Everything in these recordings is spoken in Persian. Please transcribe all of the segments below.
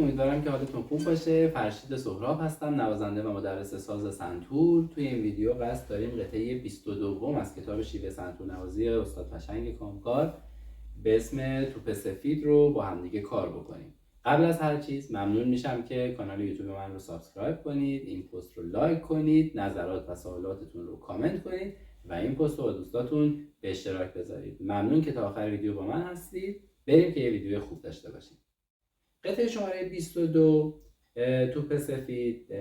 امیدوارم که حالتون خوب باشه. فرشید سهراب هستم، نوازنده و مدرس ساز سنتور. توی این ویدیو قصد داریم قطعه 22 از کتاب شیوه سنتور نوازی استاد پشنگ کامکار به اسم توپ سفید رو با همدیگه کار بکنیم. قبل از هر چیز ممنون میشم که کانال یوتیوب من رو سابسکرایب کنید، این پست رو لایک کنید، نظرات و سوالاتتون رو کامنت کنید و این پست رو با دوستاتون به اشتراک بذارید. ممنون که تا آخر ویدیو با من هستید. بریم که یه ویدیو خوب داشته باشیم. قطعه شماره 22 توپ سفید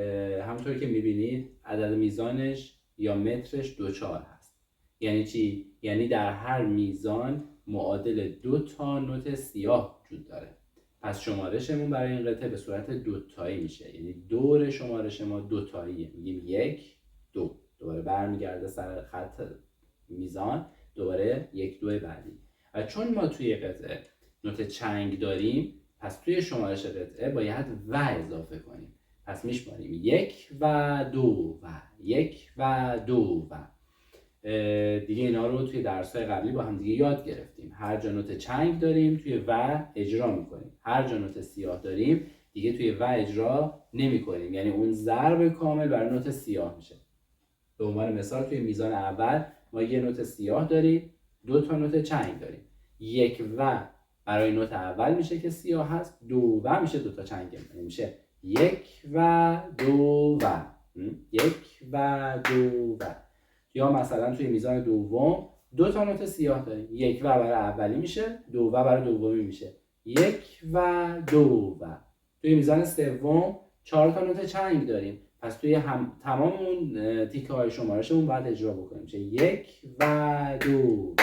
همونطوری که میبینید عدد میزانش یا مترش 24 هست. یعنی چی؟ یعنی در هر میزان معادل 2 تا نوت سیاه وجود داره. پس شمارشمون برای این قطعه به صورت دوتایی میشه. یعنی دور شمارش ما دوتاییه. میگیم 1 2. دوباره برمیگرده سر خط میزان، دوباره 1 2 بعدی. و چون ما توی قطعه نوت چنگ داریم، پس توی شمارش قطعه باید و اضافه کنیم. پس میشماریم 1 و 2 و 1 و 2 و دیگه اینا رو توی درس‌های قبلی با هم دیگه یاد گرفتیم. هر جا نوت چنگ داریم توی و اجرا میکنیم. هر جا نوت سیاه داریم دیگه توی و اجرا نمیکنیم. یعنی اون ضرب کامل برای نوت سیاه میشه. به عنوان مثال توی میزان اول ما یه نوت سیاه داریم، 2 تا نوت چنگ داریم. 1 و برای نوت اول میشه که سیاه هست، 2 و میشه 2 تا چنگ، میشه 1 و 2 و 1 و 2 و. یا مثلا توی میزان دوم 2 تا نوت سیاه داریم، 1 و برای اولی میشه، 2 و برای دومی میشه 1 و 2 و. توی میزان سوم 4 تا نوت چنگ داریم، پس توی تمام اون تیکه های شمارشمون باید اجرا بکنیم، میشه 1 و 2 و.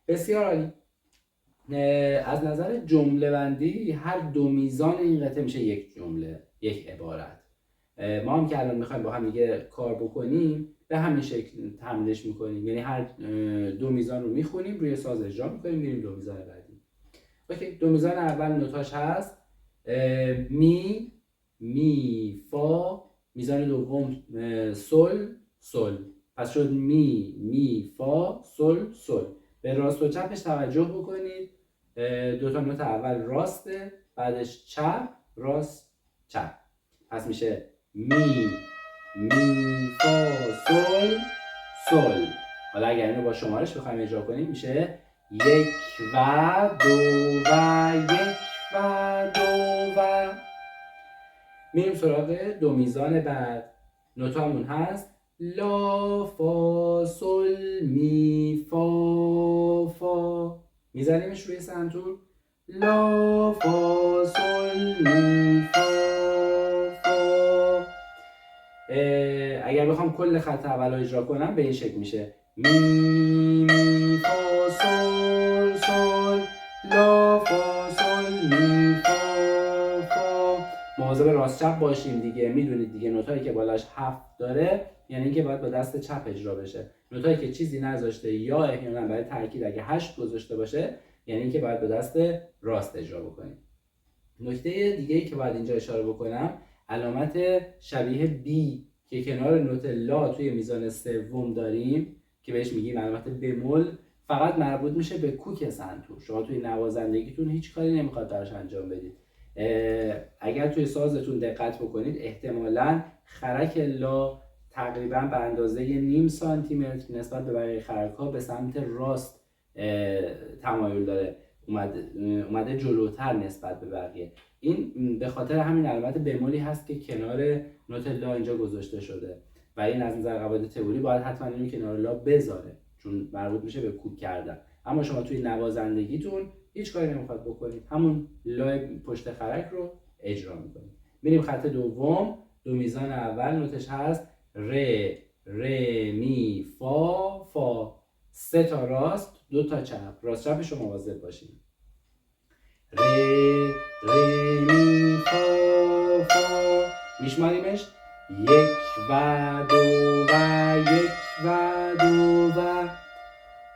بسیار عالی. از نظر جمله بندی هر دو میزان این قطعه میشه یک جمله، یک عبارت. ما هم که الان میخوایم با هم دیگه کار بکنیم به همین شکل تمرینش میکنیم. یعنی هر دو میزان رو میخونیم، روی ساز اجرا میکنیم، میریم دو میزان بعدی. اوکی، دو میزان اول نوتاش هست می، می، فا. میزان دوم سل، سل. پس شد می، می، فا، سل، سل. به راست و چپش توجه بکنید. دو تا نوت اول راسته، بعدش چپ، راست، چپ. پس میشه می، می، فا، سل، سل. حالا اگر اینو با شمارش بخوایم اجرا کنیم میشه 1 و 2 و 1 و 2 و. میریم سراغ دو میزان بعد. نوتامون هست لا، فا، سل، می، فا، فا. میزنیمش روی سنتور لا، فا، سل، می، فا، فا. اگر بخوام کل خط اول رو اجرا کنم به این شکل میشه می، می، فا، سل، سل، لا، فا، سل، می، فا، فا. مواظب راست چپ باشیم دیگه. میدونید دیگه نوتایی که بالاش 7 داره یعنی اینکه باید با دست چپ اجرا بشه. نوتایی که چیزی نذاشته یا احیانا برای ترکیب اگه 8 گذاشته باشه یعنی اینکه باید با دست راست اجرا بکنیم. نکته دیگه‌ای که باید اینجا اشاره بکنم، علامت شبیه بی که کنار نوت لا توی میزان سوم داریم که بهش میگیم علامت بمول، فقط مربوط میشه به کوک سنتور. شما توی نوازندگیتون هیچ کاری نمیخواد براش انجام بدید. اگر توی سازتون دقت بکنید احتمالاً خرک لا تقریبا به اندازه نیم سانتیمتر نسبت به بقیه خرک‌ها به سمت راست تمایل داره، اومده جلوتر نسبت به بقیه. این به خاطر همین علامت بمولی هست که کنار نوت لا اینجا گذاشته شده و این از نظر قواعد تئوری باید حتما اینو کنار لا بذاره چون مربوط میشه به کوک کردن. اما شما توی نوازندگیتون هیچ کاری نمیخواد بکنید، همون لا پشت خرک رو اجرا میکنید. میریم خط دوم. دو میزان اول نوتش هست ر، ر، می، فا، فا. 3 تا راست، 2 تا چپ. راست چپش رو مواظب باشید. ر، ر، می، فا، فا. میشماریمش 1 و 2 و 1 و 2 و.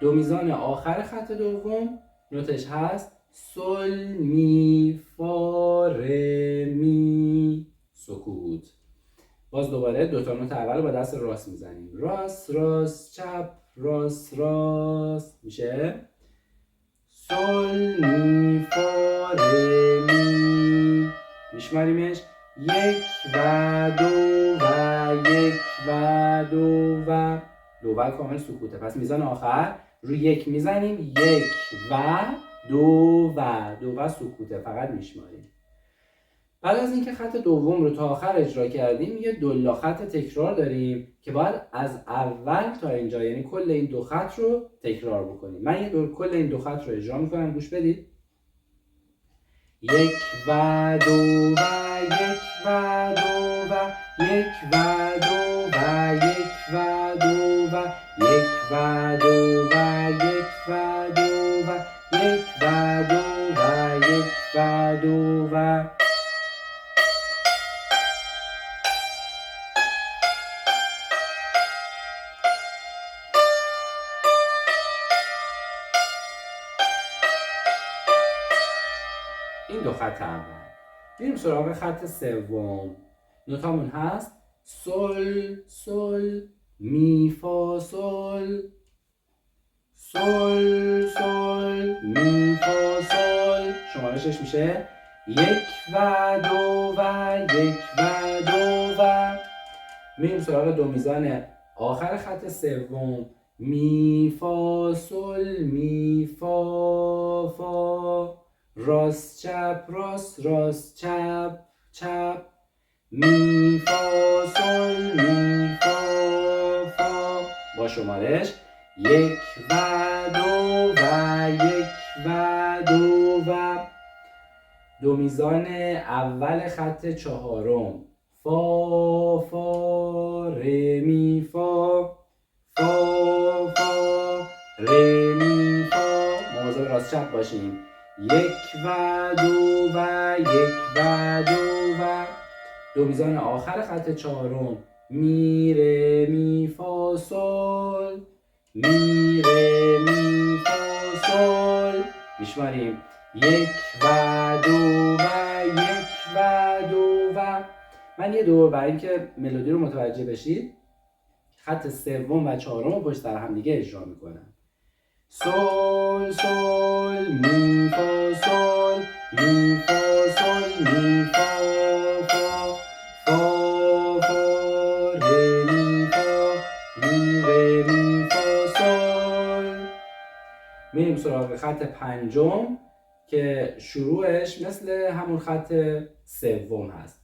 دو میزان آخر خط دوم نوتش هست سل، می، فا، ر، می. سکوت. باز دوباره 2 تا نوت اول رو با دست راست میزنیم. راست، راست، چپ، راست، راست. میشه سل، می، فا، ر، می. میشماریمش 1 و 2 و 1 و 2 و دو و کامل سکوته. پس میزان آخر روی 1 میزنیم 1 و 2 و سکوته، فقط میشماریم. بعد از اینکه خط دوم رو تا آخر اجرا کردیم یه دولا خط تکرار داریم که باید از اول تا اینجا، یعنی کل این دو خط رو تکرار بکنیم. من کل این دو خط رو اجرا میکنم، گوش بدید. 1 و 2 و 1 و 2 و 1 و 2 و 1 و 2 و 1 و 2 و 1 و 2 و 1 و 2 و 1 و 2 و این دو خط اول. میریم سراغ خط سوم. نوتامون هست سل سل می فا سل، سل سل می فا سل. شمارشش میشه 1 و 2 و 1 و 2 و میریم سراغ دو میزان آخر خط سوم. می فا سل می فا فا، راست چپ راست راست چپ چپ، می فا سل می فا فا. با شمارش 1 و 2 و 1 و 2 و دو میزان اول خط چهارم. فا فا ره می فا، فا فا ره می فا. مواظب راست چپ باشیم. 1 و 2 و 1 و 2 و دو میزان آخر خط چهارم. می ره می فا سل، می ره می فا سل. میشماریم 1 و 2 و 1 و 2 و من یه دور برای اینکه ملودی رو متوجه بشید خط سوم و چهارم رو پشت سر هم دیگه اجرا میکنم. سل سل می فا سل می فا سل می فا فا، فا فا ره می فا می ره می فا سل. میریم سراغ خط پنجم که شروعش مثل همون خط سوم هست.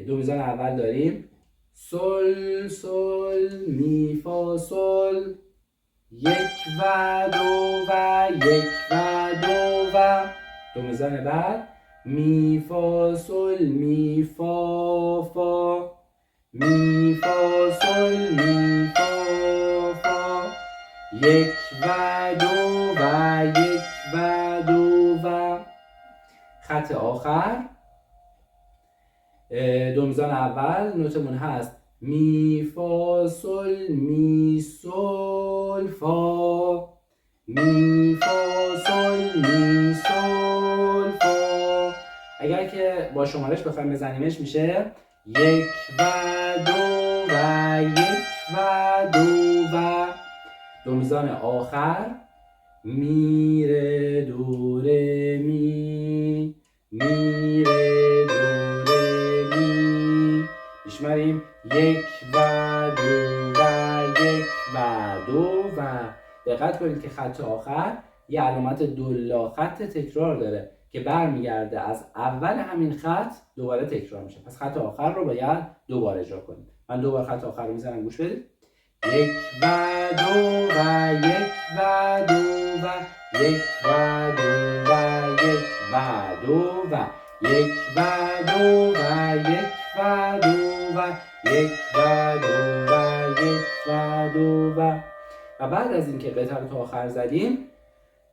دو میزان اول داریم سل سل می فا سل، 1 و 2 و 1 و 2 و دو میزان بعد می فا سل می فا فا، می فا سل می فا فا، 1 و 2 و 1 و 2 و خط آخر. دو میزان اول نوتمون هست می فا سل می سل فا، می فا سل می سل فا. اگر که با شمارش بخوایم بزنیمش میشه 1 و 2 و 1 و 2 و دو میزان آخر. می ره دو ره می، می ره دو ره می. میشماریم 1 و 2 و 1 و 2 و دقت کنید که خط آخر یه علامت دولا خط تکرار داره که برمیگرده از اول همین خط دوباره تکرار میشه. پس خط آخر رو باید دوباره اجرا کنید. من دوباره خط آخر رو میزنم، گوش بدید. 1 و 2 و 1 و 2 و 1 و 2 و 1 و 2 و 1 و 2 و 1 و 2 و 1 و 2 و 1 و 2 و بعد از اینکه قطعه رو تا آخر زدیم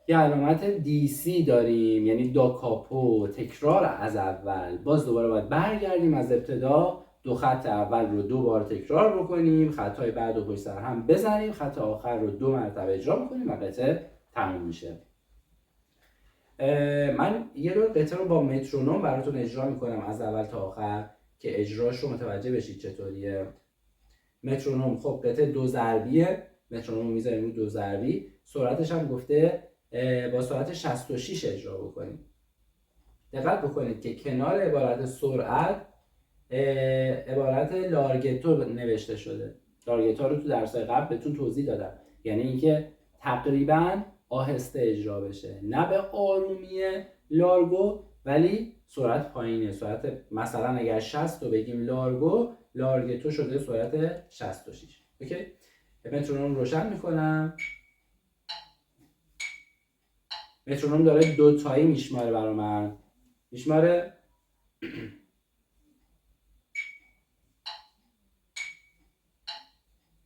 یه علامت DC داریم، یعنی دا کاپو، تکرار از اول. باز دوباره باید برگردیم از ابتدا، دو خط اول رو دو بار تکرار بکنیم، خطهای بعد رو پشت سر هم بزنیم، خط آخر رو 2 مرتبه اجرا بکنیم و قطعه تموم میشه. من یه دور قطعه رو با مترونوم براتون اجرا میکنم از اول تا آخر که اجراش رو متوجه بشید چطوریه. مترونوم خب قطعه 2 ضربیه، مترونوم میذاریم رو 2 ضربی، سرعتش هم گفته با سرعت 66 اجرا بکنیم. دقت بکنید که کنار عبارت سرعت عبارت لارگتو نوشته شده. لارگتو رو تو درس‌های قبل بهتون توضیح دادم، یعنی اینکه تقریبا آهسته اجرا بشه، نه به آرومی لارگو ولی سرعت پایینه. سرعت مثلا اگر 60 رو بگیم لارگتو شده سرعت 66. اوکی؟ مترونوم روشن میکنم. مترونوم داره دو تایی میشماره برای من. میشماره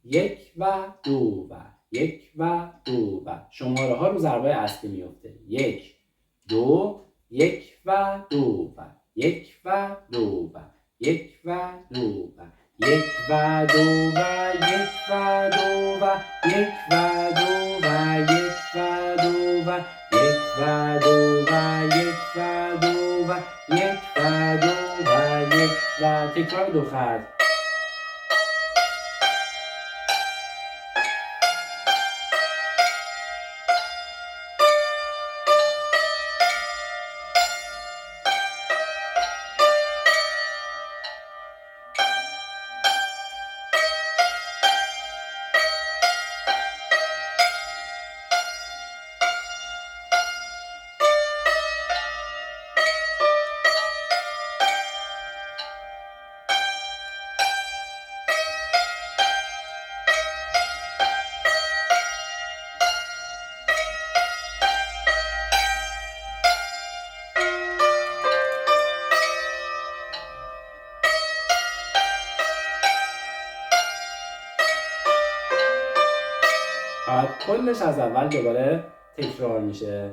یک و دو و یک و دو و شماره ها رو ضربای اصلی میفته. یک دو یک و دو و یک و دو و یک و دو و یک و دو و یک و دو و یک و دو و یک و دو و یک و دو و یک و دو و یک و دو و یک و تکرار دو خط. کلش از اول دوباره تکرار میشه.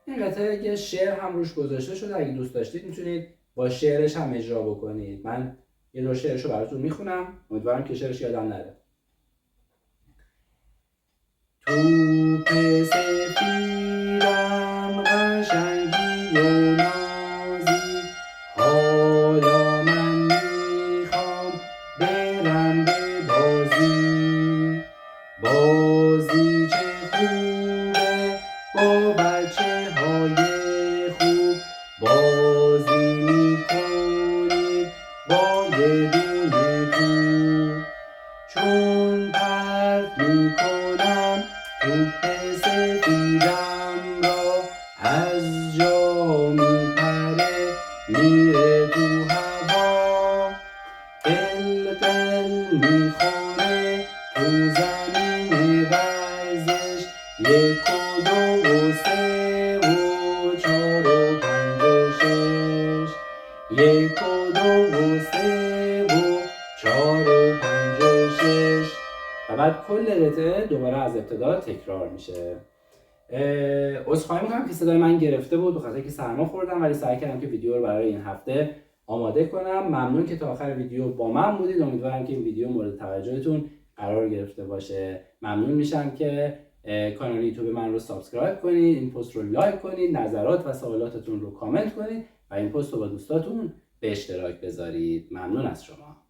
این قطعه یه شعر هم روش گذاشته شده، اگه دوست داشتید میتونید با شعرش هم اجرا بکنید. من یه دو شعرشو براتون میخونم، امیدوارم که شعرش یادم نره. توپ سفیدم قشنگی و نازی، حالا من میخوام برم به بازی. بازی چه خوبه با بچه های خوب، بازی میکنیم با یه دونه توپ. چون پرت میکنم توپ سفیدم را، از جا میپره میره تو هوا. قلقل میخوره تو زمین ورزش، یک و دو و سه و چار و پنج و شش. یک و دو و سه و چار و پنج و شش. و بعد کل قطعه دوباره از ابتدا تکرار میشه. عذرخواهی میکنم که صدای من گرفته بود، بخاطر که سرما خوردم، ولی سعی کردم که ویدیو رو برای این هفته آماده کنم. ممنون که تا آخر ویدیو با من بودید. امیدوارم که این ویدیو مورد توجهتون قرار گرفته باشه. ممنون میشم که کانال یوتیوب من رو سابسکرایب کنید، این پست رو لایک کنید، نظرات و سوالاتتون رو کامنت کنید و این پست رو با دوستاتون به اشتراک بذارید. ممنون از شما.